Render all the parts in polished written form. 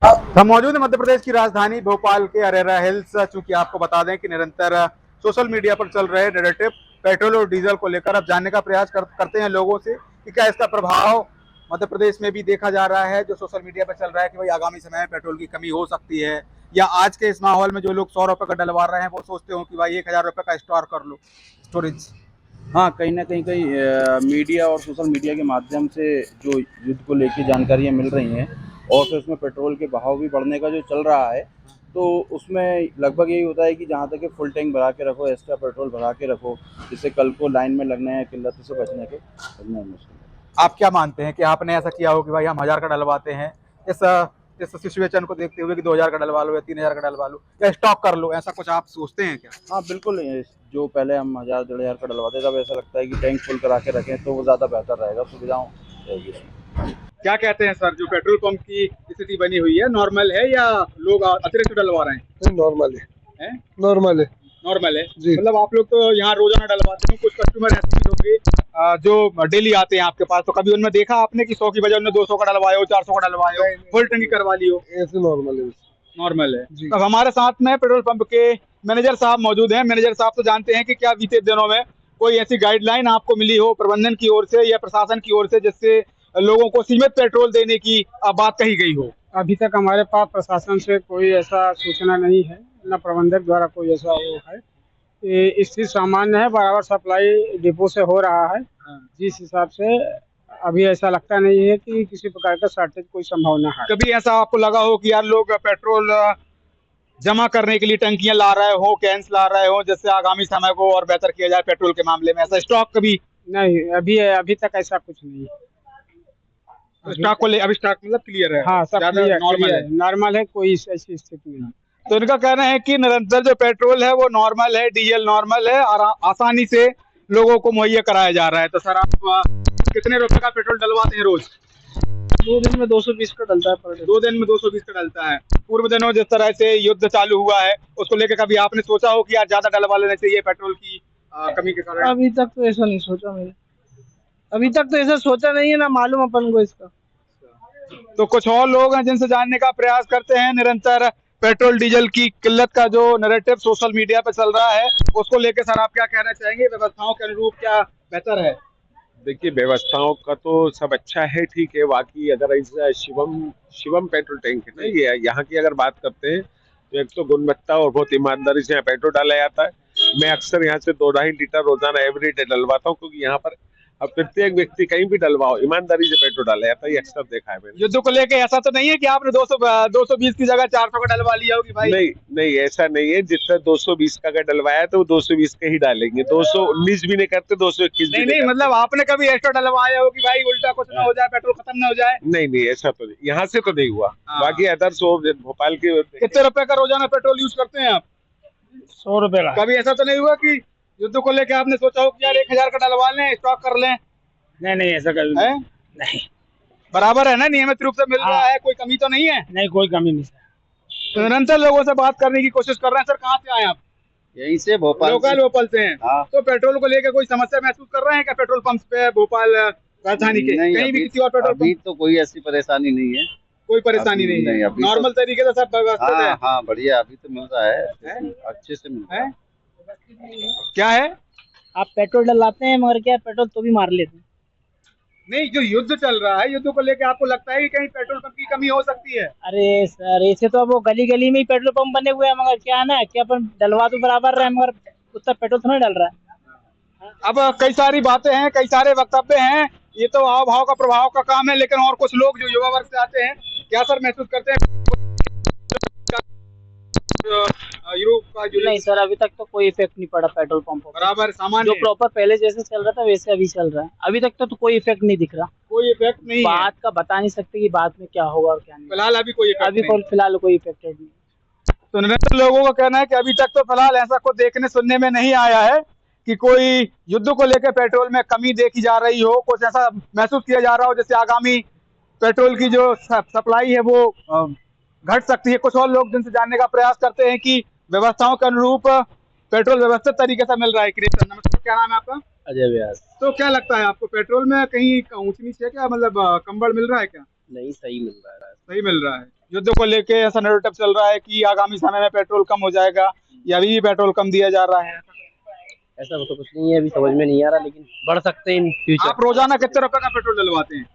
हम मौजूद हैं मध्य प्रदेश की राजधानी भोपाल के अरेरा हिल्स। चूंकि आपको बता दें कि निरंतर सोशल मीडिया पर चल रहे नैरेटिव पेट्रोल और डीजल को लेकर अब जानने का प्रयास करते हैं लोगों से कि क्या इसका प्रभाव मध्य प्रदेश में भी देखा जा रहा है। जो सोशल मीडिया पर चल रहा है कि भाई आगामी समय में पेट्रोल की कमी हो सकती है, या आज के इस माहौल में जो लोग 100 रुपए का डलवा रहे हैं वो सोचते हो कि भाई 1000 रुपए का स्टोर कर लो स्टोरेज। हाँ, कहीं न कहीं मीडिया और सोशल मीडिया के माध्यम से जो युद्ध को लेके जानकारियाँ मिल रही हैं और फिर उसमें पेट्रोल के भाव भी बढ़ने का जो चल रहा है, तो उसमें लगभग यही होता है कि जहाँ तक कि फुल टैंक भरा के रखो, एक्स्ट्रा पेट्रोल भरा के रखो, जिससे कल को लाइन में लगने या किल्लत से बचना मुश्किल है। आप क्या मानते हैं कि आपने ऐसा किया हो कि भाई हम 1000 का डलवाते हैं, इस इस सिचुएशन को देखते हुए कि 2000 का डलवा लो या 3000 का डलवा लो या स्टॉक कर लो, ऐसा कुछ आप सोचते हैं क्या? हाँ, बिल्कुल जो पहले हम 1000 डेढ़ हज़ार का डलवाते थे, अब ऐसा लगता है कि टैंक फुल करा के रखें तो वो ज़्यादा बेहतर रहेगा, सुविधाओं रहेगी उसमें। क्या कहते हैं सर, जो पेट्रोल पंप की स्थिति बनी हुई है नॉर्मल है या लोग अतिरिक्त डलवा रहे हैं? नॉर्मल है, हैं? नॉर्मल है नॉर्मल है जी। मतलब आप लोग तो यहाँ रोजाना डलवाते हैं, कुछ कस्टमर ऐसे भी होंगे जो डेली आते हैं आपके पास, तो कभी उनमें देखा आपने कि 100 की बजाय उन्होंने 200 का डलवाया हो, 400 का डलवाया हो, फुल टंकी करवा ली हो? ऐसे नॉर्मल है नॉर्मल है। जी। अब हमारे साथ में पेट्रोल पंप के मैनेजर साहब मौजूद हैं। मैनेजर साहब तो जानते हैं कि क्या बीते दिनों में कोई ऐसी गाइडलाइन आपको मिली हो प्रबंधन की ओर से या प्रशासन की ओर से, जिससे लोगों को सीमित पेट्रोल देने की बात कही गई हो? अभी तक हमारे पास प्रशासन से कोई ऐसा सूचना नहीं है, न प्रबंधक द्वारा कोई ऐसा वो है। ये स्थिति सामान्य है, बराबर सप्लाई डिपो से हो रहा है। जिस हिसाब से अभी ऐसा लगता नहीं है कि किसी प्रकार का शॉर्टेज कोई संभावना है। कभी ऐसा आपको लगा हो कि यार लोग पेट्रोल जमा करने के लिए टंकियां ला रहे हो, कैंस ला रहे हो, जिससे आगामी समय को और बेहतर किया जाए पेट्रोल के मामले में, ऐसा स्टॉक कभी? नहीं, अभी तक ऐसा कुछ नहीं है। स्टॉक को ले अभी स्टॉक मतलब क्लियर है? हाँ, सब नॉर्मल है, कोई ऐसी स्थिति नहीं। तो इनका कहना है कि निरंतर जो पेट्रोल है वो नॉर्मल है, डीजल नॉर्मल है और आसानी से लोगों को मुहैया कराया जा रहा है। तो सर आप कितने रुपए का पेट्रोल डलवाते हैं रोज? 2 दिन में 220 का डलता है पर डे। 2 दिन में 220 का डलता है। पूर्व दिनों जिस तरह से युद्ध चालू हुआ है उसको लेकर कभी आपने सोचा हो कि यार ज्यादा डलवा लेना चाहिए पेट्रोल की कमी के कारण? अभी तक तो ऐसा नहीं सोचा मैंने, अभी तक तो ऐसा सोचा नहीं है, ना मालूम अपन को इसका। तो कुछ और लोग हैं जिनसे जानने का प्रयास करते हैं। निरंतर पेट्रोल डीजल की किल्लत का जो नैरेटिव सोशल मीडिया पर चल रहा है उसको लेकर सर आप क्या कहना चाहेंगे? व्यवस्थाओं के अनुरूप क्या बेहतर है? देखिए, व्यवस्थाओं का तो सब अच्छा है, ठीक है। बाकी अगर ऐसा शिवम पेट्रोल टैंक है ना, ये यहाँ की अगर बात करते हैं तो एक तो गुणवत्ता और बहुत ईमानदारी से यहाँ पेट्रोल डाला जाता है। मैं अक्सर यहाँ से 2-2.5 लीटर रोजाना एवरीडे डलवाता हूँ, क्योंकि यहाँ पर अब प्रत्येक व्यक्ति कहीं भी डलवाओ ईमानदारी से पेट्रोल डाला जाता है, ये अक्सर देखा है मैंने। युद्ध को लेके ऐसा तो नहीं है कि आपने 220 की जगह 400 का डलवा लिया होगी भाई? नहीं नहीं, ऐसा नहीं है। जितना 220 का अगर डलवाया तो वो 220 के ही डालेंगे, 219 भी नहीं करते, 221 भी नहीं मतलब आपने कभी एक्स्ट्रा डलवाया हो कि भाई उल्टा कुछ ना हो जाए, पेट्रोल खत्म ना हो जाए? नहीं, ऐसा तो नहीं, यहाँ से तो नहीं हुआ। बाकी अदर्स भोपाल के कितने रुपए का रोजाना पेट्रोल यूज करते हैं आप? 100 रुपए का। कभी ऐसा तो नहीं हुआ कि युद्ध को लेके आपने सोचा हो कि यार 1000 का डलवा लें, स्टॉक कर लें? नहीं, ऐसा कभी नहीं। बराबर है ना, नियमित रूप से मिल रहा है, कोई कमी तो नहीं है? नहीं, कोई कमी नहीं। तो निरंतर लोगों से बात करने की कोशिश कर रहे हैं। सर कहाँ से आए आप? यहीं से भोपाल लोकल भोपाल से हैं। हाँ। तो पेट्रोल को लेकर कोई समस्या महसूस कर रहे हैं क्या पेट्रोल पंप पे भोपाल राजधानी के? कहीं भी किसी और पेट्रोल अभी पंप तो कोई ऐसी परेशानी नहीं है। कोई परेशानी नहीं है? अभी तो- नॉर्मल तरीके से सब व्यवस्थित है? हाँ, बढ़िया, अभी तो मिल रहा है, अच्छे से मिल रहा है। क्या है? आप पेट्रोल डलाते हैं मगर क्या पेट्रोल तो भी मार लेते हैं। नहीं, जो युद्ध चल रहा है, युद्ध को लेकर आपको लगता है कि कहीं पेट्रोल पंप की कमी हो सकती है? अरे सर, ऐसे तो अब वो गली गली में ही पेट्रोल पंप बने हुए हैं, मगर क्या है ना कि अपन डलवा तो बराबर रहे मगर उतना पेट्रोल तो नहीं डल रहा है। अब कई सारी बातें हैं, कई सारे वक्तव्य हैं, ये तो हाव भाव का प्रभाव का काम है। लेकिन और कुछ लोग जो युवा वर्ग से आते हैं, क्या सर महसूस करते हैं यूरोप का जो? नहीं सर, अभी तक तो कोई इफेक्ट नहीं पड़ा पेट्रोल पंपों पर। बराबर सामान्य जो प्रॉपर पहले जैसे चल रहा था वैसे अभी चल रहा है। अभी तक तो कोई इफेक्ट नहीं दिख रहा। कोई इफेक्ट नहीं है? बात का बता नहीं सकते कि बाद में क्या होगा और क्या नहीं। फिलहाल अभी कोई इफेक्ट अभी नहीं। फिलहाल कोई इफेक्टेड नहीं। तो निरंतर लोगों का कहना है कि अभी तक तो फिलहाल ऐसा कुछ देखने सुनने में नहीं आया है कि कोई युद्ध को लेकर पेट्रोल में कमी देखी जा रही हो, कुछ ऐसा महसूस किया जा रहा हो जैसे आगामी पेट्रोल की जो सप्लाई है वो घट सकती है। कुछ और लोग जिनसे जानने का प्रयास करते हैं कि व्यवस्थाओं के अनुरूप पेट्रोल व्यवस्थित तरीके से मिल रहा है। नमस्कार, क्या नाम है आपका? अजय व्यास। तो क्या लगता है आपको, पेट्रोल में कहीं ऊंच नीच है क्या, मतलब कम बढ़ मिल रहा है क्या? नहीं, सही मिल रहा है। सही मिल रहा है। युद्ध को लेके ऐसा नैरेटिव चल रहा है कि आगामी समय में पेट्रोल कम हो जाएगा या अभी भी पेट्रोल कम दिया जा रहा है। ऐसा तो कुछ नहीं है, अभी समझ में नहीं आ रहा, लेकिन बढ़ सकते हैं इन फ्यूचर। आप रोजाना कितने रुपए का पेट्रोल डलवाते हैं?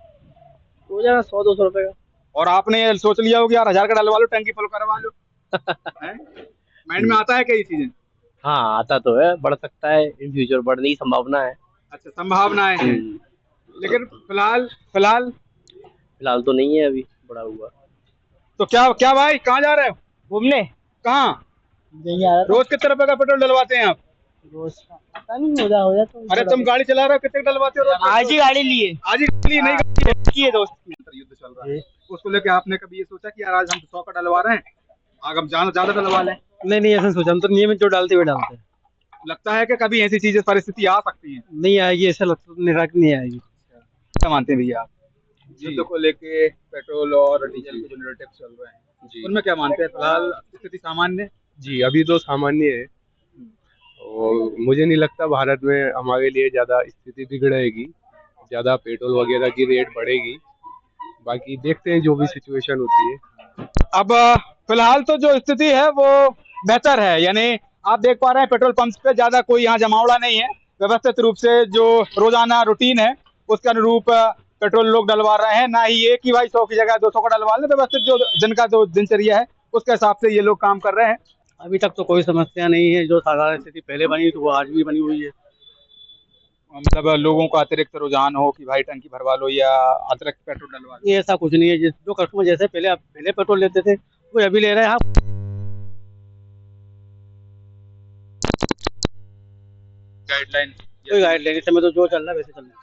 रोजाना 100-200 रुपए का। और आपने ये सोच लिया हो कि यार 1000 का डलवा लो, टंकी फुल करवा लो? माइंड में आता है कई चीजें? हाँ आता तो है, बढ़ सकता है इन फ्यूचर, बढ़ने की संभावना है। अच्छा, संभावनाएं हैं, लेकिन फिलहाल फिलहाल फिलहाल तो नहीं है अभी बढ़ा हुआ। तो क्या क्या भाई, कहाँ जा रहे हो? घूमने कहाँ? यही आ रहा था रोज कितने रुपए का पेट्रोल डलवाते हैं आप? रोज का। पता नहीं हो जा तो अरे तुम गाड़ी चला रहे हो, कितने का डलवाते हो रोज? आज ही गाड़ी लिए आज ही गाड़ी नहीं की है दोस्त की। युद्ध चल रहा है, उसको लेके आपने कभी ये सोचा कि यार आज हम 100 का डलवा रहे हैं, आगे हम ज्यादा डलवा लें? नहीं ऐसा सोचा, हम तो नियमित जो डालते हुए डालते हैं। लगता है कि कभी ऐसी चीजें परिस्थिति आ सकती है? नहीं आएगी, ऐसा लगता निराक नहीं आएगी। क्या मानते हैं भैया आप युद्ध को लेके पेट्रोल और डीजल के जो नैरेटिव चल रहे हैं जी उनमें क्या मानते हैं? फिलहाल स्थिति सामान्य है? जी, अभी तो सामान्य है और मुझे नहीं लगता भारत में हमारे लिए ज़्यादा स्थिति बिगड़ेगी, ज़्यादा पेट्रोल वगैरह की रेट बढ़ेगी। बाकी देखते हैं जो भी सिचुएशन होती है। अब फिलहाल तो जो स्थिति है वो बेहतर है, यानी आप देख पा रहे हैं पेट्रोल पंप पे ज्यादा कोई यहाँ जमावड़ा नहीं है, व्यवस्थित रूप से जो रोजाना रूटीन है उसके अनुरूप पेट्रोल लोग डलवा रहे हैं। ना ही ये कि भाई 100 की जगह 200 का डलवा लें, व्यवस्थित जो दिन का जो दिनचर्या है उसके हिसाब से ये लोग काम कर रहे हैं। अभी तक तो कोई समस्या नहीं है, जो साधारण स्थिति पहले बनी तो वो आज भी बनी हुई है। मतलब लोगों का अतिरिक्त रुझान हो कि भाई टंकी भरवा लो या अतिरिक्त पेट्रोल डलवा लो? ये ऐसा कुछ नहीं है, जो कस्टमर जैसे पहले पेट्रोल लेते थे वो अभी ले रहे हैं। हाँ, गाइडलाइन कोई गाइडलाइन इस समय तो जो चल रहा है वैसे चल रहा है।